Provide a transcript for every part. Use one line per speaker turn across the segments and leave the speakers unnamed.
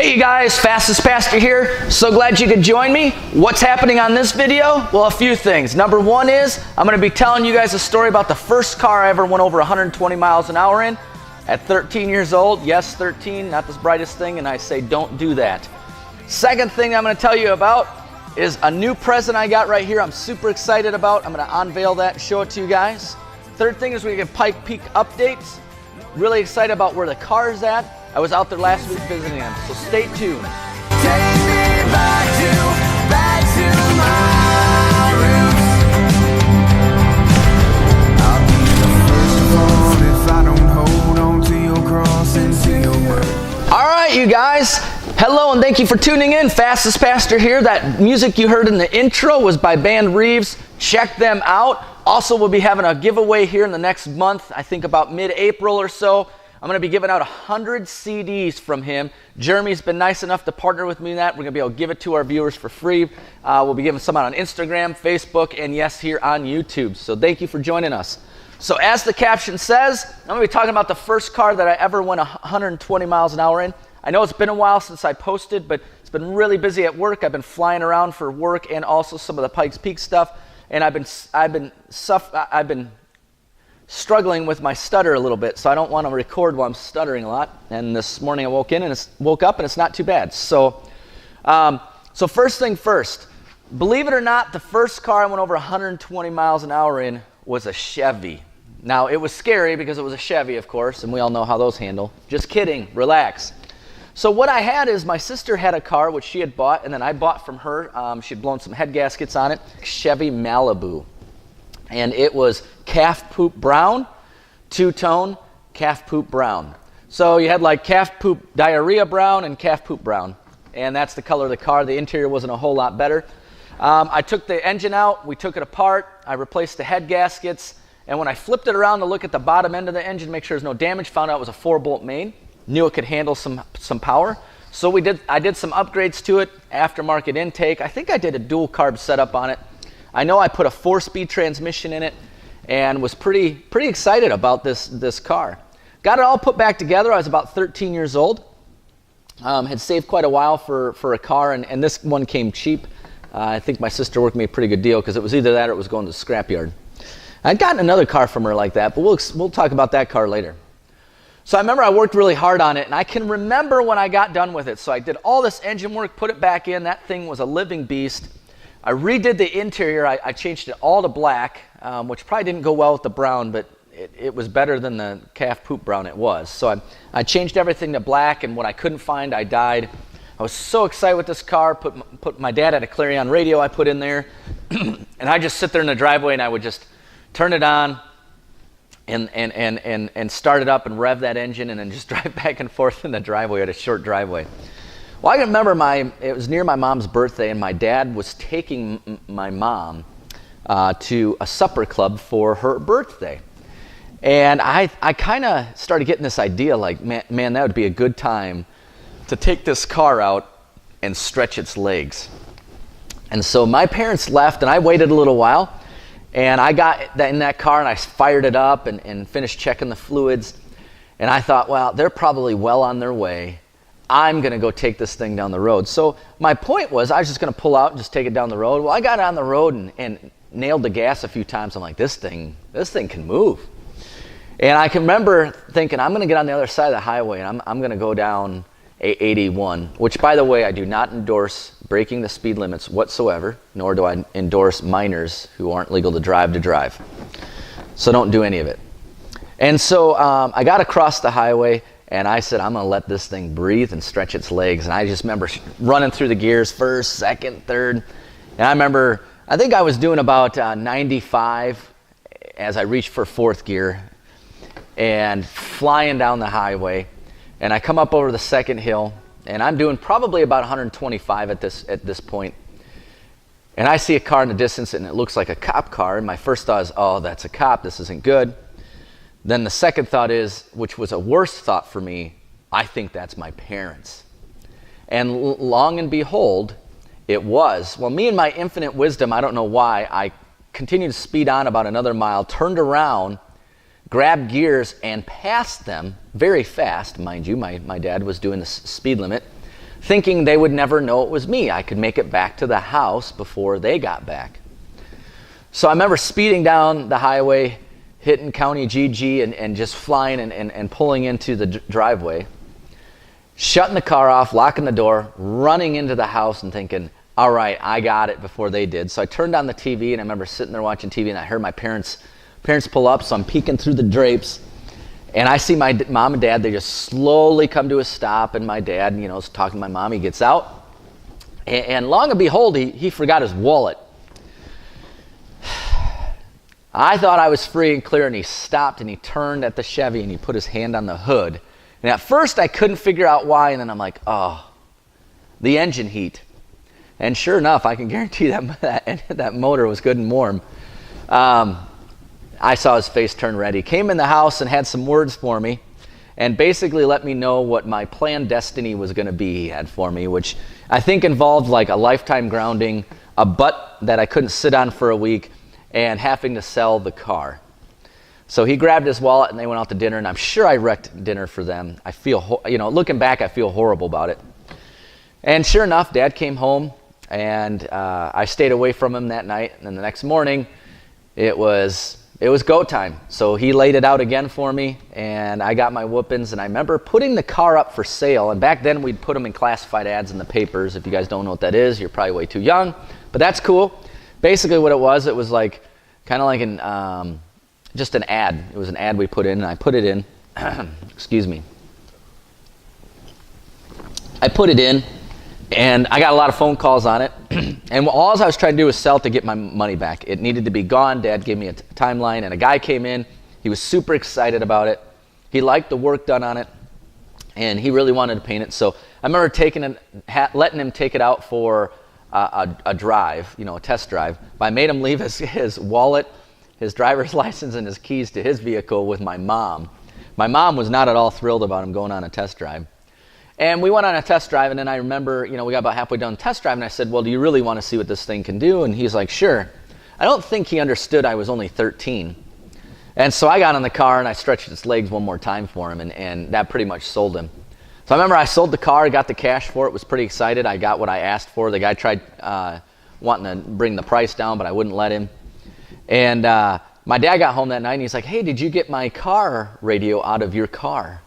Hey you guys, FastestPastor here. So glad you could join me. What's happening on this video? Well, a few things. Number one is I'm going to be telling you guys a story about the first car I ever went over 120 miles an hour in at 13 years old. Yes, 13, not the brightest thing, and I say don't do that. Second thing I'm going to tell you about is a new present I got right here I'm super excited about. I'm going to unveil that and show it to you guys. Third thing is we give Pikes Peak updates. Really excited about where the car is at. I was out there last week visiting them, so stay tuned.
Take me back to my roots. I'll be the first one if I don't hold on to your cross and to your word.
All right, you guys. Hello and thank you for tuning in. FastestPastor here. That music you heard in the intro was by Band Reeves. Check them out. Also, we'll be having a giveaway here in the next month, I think about mid-April or so. I'm going to be giving out 100 CDs from him. Jeramy's been nice enough to partner with me in that. We're going to be able to give it to our viewers for free. We'll be giving some out on Instagram, Facebook, and yes, here on YouTube. So thank you for joining us. So as the caption says, I'm going to be talking about the first car that I ever went 120 miles an hour in. I know it's been a while since I posted, but it's been really busy at work. I've been flying around for work and also some of the Pikes Peak stuff. And I've been struggling with my stutter a little bit, so I don't want to record while I'm stuttering a lot. And this morning I woke up and it's not too bad. So first thing first, believe it or not, the first car I went over 120 miles an hour in was a Chevy. Now it was scary because it was a Chevy, of course, and we all know how those handle. Just kidding, relax. So what I had is my sister had a car which she had bought, and then I bought from her. She had blown some head gaskets on it, Chevy Malibu. And it was calf poop brown, two-tone calf poop brown. So you had like calf poop diarrhea brown and calf poop brown. And that's the color of the car. The interior wasn't a whole lot better. I took the engine out. We took it apart. I replaced the head gaskets. And when I flipped it around to look at the bottom end of the engine, make sure there's no damage, found out it was a 4-bolt main. Knew it could handle some power. So I did some upgrades to it, aftermarket intake. I think I did a dual carb setup on it. I know I put a 4-speed transmission in it and was pretty excited about this car. Got it all put back together. I was about 13 years old. Had saved quite a while for a car, and this one came cheap. I think my sister worked me a pretty good deal because it was either that or it was going to the scrapyard. I'd gotten another car from her like that, but we'll talk about that car later. So I remember I worked really hard on it, and I can remember when I got done with it. So I did all this engine work, put it back in. That thing was a living beast. I redid the interior. I changed it all to black, which probably didn't go well with the brown, but it was better than the calf poop brown it was. So I changed everything to black, and what I couldn't find, I dyed. I was so excited with this car. Put my dad had a Clarion radio I put in there, and I just sit there in the driveway, and I would just turn it on and start it up and rev that engine and then just drive back and forth in the driveway. At a short driveway. Well, I can remember it was near my mom's birthday, and my dad was taking my mom to a supper club for her birthday. And I kind of started getting this idea like, man, that would be a good time to take this car out and stretch its legs. And so my parents left, and I waited a little while, and I got in that car, and I fired it up and finished checking the fluids. And I thought, well, they're probably well on their way. I'm going to go take this thing down the road. So my point was I was just going to pull out and just take it down the road. Well, I got on the road and nailed the gas a few times. I'm like, this thing can move. And I can remember thinking, I'm going to get on the other side of the highway, and I'm going to go down 81, which, by the way, I do not endorse breaking the speed limits whatsoever, nor do I endorse minors who aren't legal to drive. So don't do any of it. And so I got across the highway, and I said, I'm going to let this thing breathe and stretch its legs. And I just remember running through the gears, first, second, third. And I think I was doing about 95 as I reached for fourth gear and flying down the highway. And I come up over the second hill, and I'm doing probably about 125 at this point. And I see a car in the distance, and it looks like a cop car. And my first thought is, oh, that's a cop. This isn't good. Then the second thought is, which was a worse thought for me, I think that's my parents. And long and behold, it was. Well, me and my infinite wisdom, I don't know why, I continued to speed on about another mile, turned around, grabbed gears and passed them very fast, mind you. My dad was doing the speed limit. thinking they would never know it was me. I could make it back to the house before they got back. So I remember speeding down the highway, hitting County GG and just flying and pulling into the driveway, shutting the car off, locking the door, running into the house and thinking, all right, I got it before they did. So I turned on the TV, and I remember sitting there watching TV, and I heard my parents pull up, so I'm peeking through the drapes, and I see my mom and dad. They just slowly come to a stop, and my dad, is talking to my mom. He gets out, and long and behold, he forgot his wallet. I thought I was free and clear, and he stopped, and he turned at the Chevy, and he put his hand on the hood. And at first, I couldn't figure out why, and then I'm like, oh, the engine heat. And sure enough, I can guarantee that motor was good and warm. I saw his face turn red. He came in the house and had some words for me and basically let me know what my planned destiny was going to be he had for me, which I think involved like a lifetime grounding, a butt that I couldn't sit on for a week, and having to sell the car. So he grabbed his wallet and they went out to dinner, and I'm sure I wrecked dinner for them. I feel, looking back, I feel horrible about it. And sure enough, Dad came home. And I stayed away from him that night. And then the next morning, it was go time. So he laid it out again for me, and I got my whoopings. And I remember putting the car up for sale. And back then, we'd put them in classified ads in the papers. If you guys don't know what that is, you're probably way too young. But that's cool. Basically, what it was like kind of like just an ad. It was an ad we put in, and I put it in. Excuse me. I put it in. And I got a lot of phone calls on it. And all I was trying to do was sell to get my money back. It needed to be gone. Dad gave me a timeline, and a guy came in. He was super excited about it. He liked the work done on it, and he really wanted to paint it. So I remember letting him take it out for a drive, a test drive. But I made him leave his wallet, his driver's license, and his keys to his vehicle with my mom. My mom was not at all thrilled about him going on a test drive. And we went on a test drive, and then I remember, we got about halfway done the test drive, and I said, well, do you really want to see what this thing can do? And he's like, sure. I don't think he understood I was only 13. And so I got in the car, and I stretched its legs one more time for him, and that pretty much sold him. So I remember I sold the car, got the cash for it, was pretty excited. I got what I asked for. The guy tried wanting to bring the price down, but I wouldn't let him. And my dad got home that night, and he's like, hey, did you get my car radio out of your car?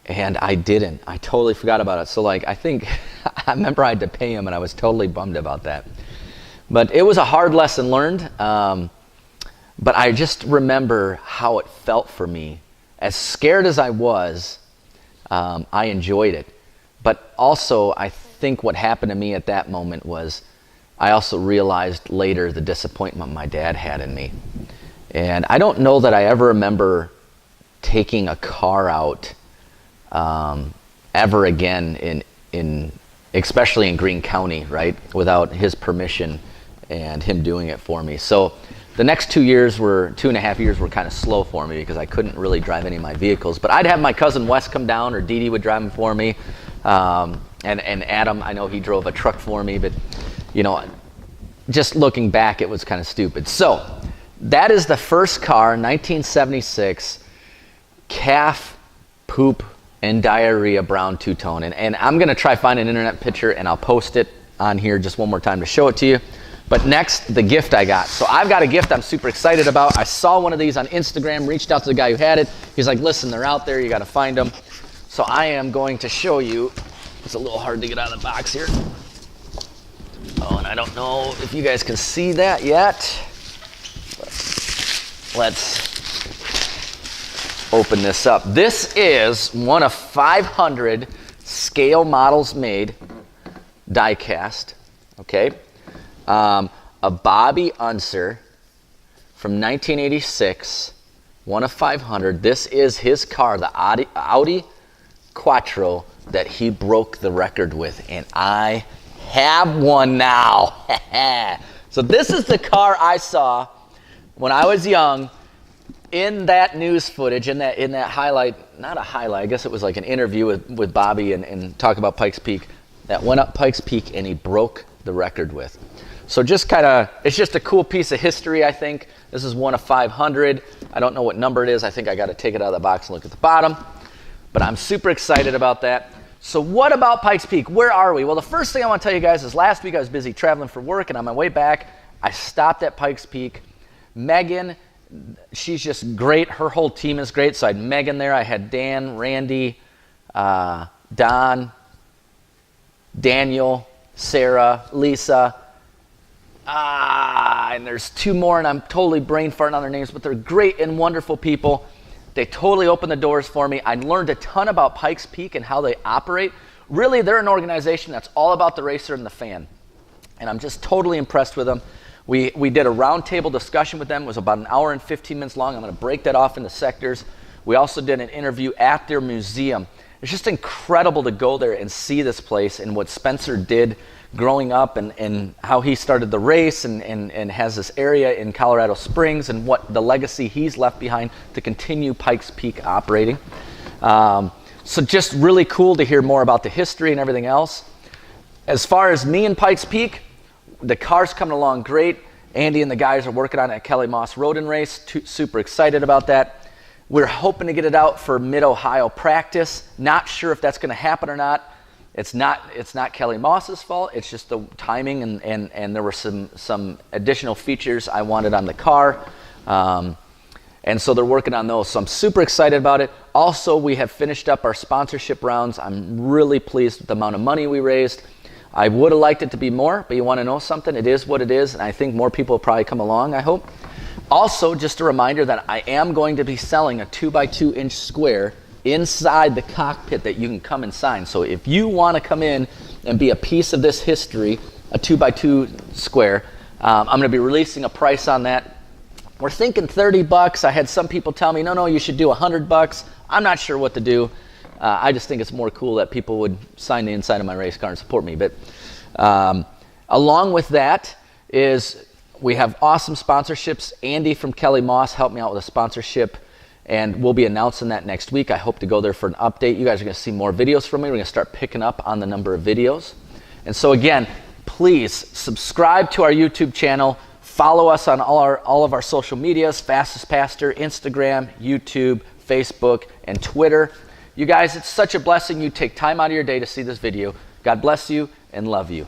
And I didn't. I totally forgot about it. So I think, I remember I had to pay him, and I was totally bummed about that. But it was a hard lesson learned. But I just remember how it felt for me. As scared as I was, I enjoyed it. But also, I think what happened to me at that moment was I also realized later the disappointment my dad had in me. And I don't know that I ever remember taking a car out ever again in especially in Greene County, right, without his permission and him doing it for me. So the next 2.5 years were kind of slow for me because I couldn't really drive any of my vehicles. But I'd have my cousin Wes come down, or Dee Dee would drive them for me. And Adam, I know he drove a truck for me, but just looking back, it was kind of stupid. So that is the first car, 1976, calf poop and diarrhea brown two-tone. And I'm going to try find an internet picture, and I'll post it on here just one more time to show it to you. But next, the gift I got. So I've got a gift I'm super excited about. I saw one of these on Instagram, reached out to the guy who had it. He's like, listen, they're out there. You got to find them. So I am going to show you. It's a little hard to get out of the box here. Oh, and I don't know if you guys can see that yet. Let's open this up. This is one of 500 scale models made, die cast, okay? A Bobby Unser from 1986, one of 500. This is his car, the Audi Quattro that he broke the record with, and I have one now. So this is the car I saw when I was young. In that news footage, in that highlight, not a highlight, I guess it was like an interview with Bobby and talk about Pikes Peak, that went up Pikes Peak and he broke the record with. So just it's just a cool piece of history, I think. This is one of 500. I don't know what number it is. I think I got to take it out of the box and look at the bottom. But I'm super excited about that. So what about Pikes Peak? Where are we? Well, the first thing I want to tell you guys is last week I was busy traveling for work, and on my way back, I stopped at Pikes Peak. Megan, she's just great. Her whole team is great. So I had Megan there. I had Dan, Randy, Don, Daniel, Sarah, Lisa. And there's two more, and I'm totally brain farting on their names, but they're great and wonderful people. They totally opened the doors for me. I learned a ton about Pikes Peak and how they operate. Really, they're an organization that's all about the racer and the fan. And I'm just totally impressed with them. We did a roundtable discussion with them. It was about an hour and 15 minutes long. I'm going to break that off into sectors. We also did an interview at their museum. It's just incredible to go there and see this place and what Spencer did growing up and how he started the race and has this area in Colorado Springs and what the legacy he's left behind to continue Pikes Peak operating. So just really cool to hear more about the history and everything else. As far as me and Pikes Peak, the car's coming along great. Andy and the guys are working on it at Kelly Moss Road and Race. Super excited about that. We're hoping to get it out for Mid-Ohio practice. Not sure if that's going to happen or not. It's not Kelly Moss's fault. It's just the timing, and there were some additional features I wanted on the car. And so they're working on those. So I'm super excited about it. Also, we have finished up our sponsorship rounds. I'm really pleased with the amount of money we raised. I would have liked it to be more, but you want to know something? It is what it is, and I think more people will probably come along, I hope. Also, just a reminder that I am going to be selling a 2x2 inch square inside the cockpit that you can come and sign. So if you want to come in and be a piece of this history, a 2x2 square, I'm going to be releasing a price on that. We're thinking $30. I had some people tell me, no, you should do $100. I'm not sure what to do. I just think it's more cool that people would sign the inside of my race car and support me. But along with that is we have awesome sponsorships. Andy from Kelly Moss helped me out with a sponsorship, and we'll be announcing that next week. I hope to go there for an update. You guys are going to see more videos from me. We're going to start picking up on the number of videos. And so again, please subscribe to our YouTube channel. Follow us on all of our social medias, FastestPastor, Instagram, YouTube, Facebook, and Twitter. You guys, it's such a blessing you take time out of your day to see this video. God bless you and love you.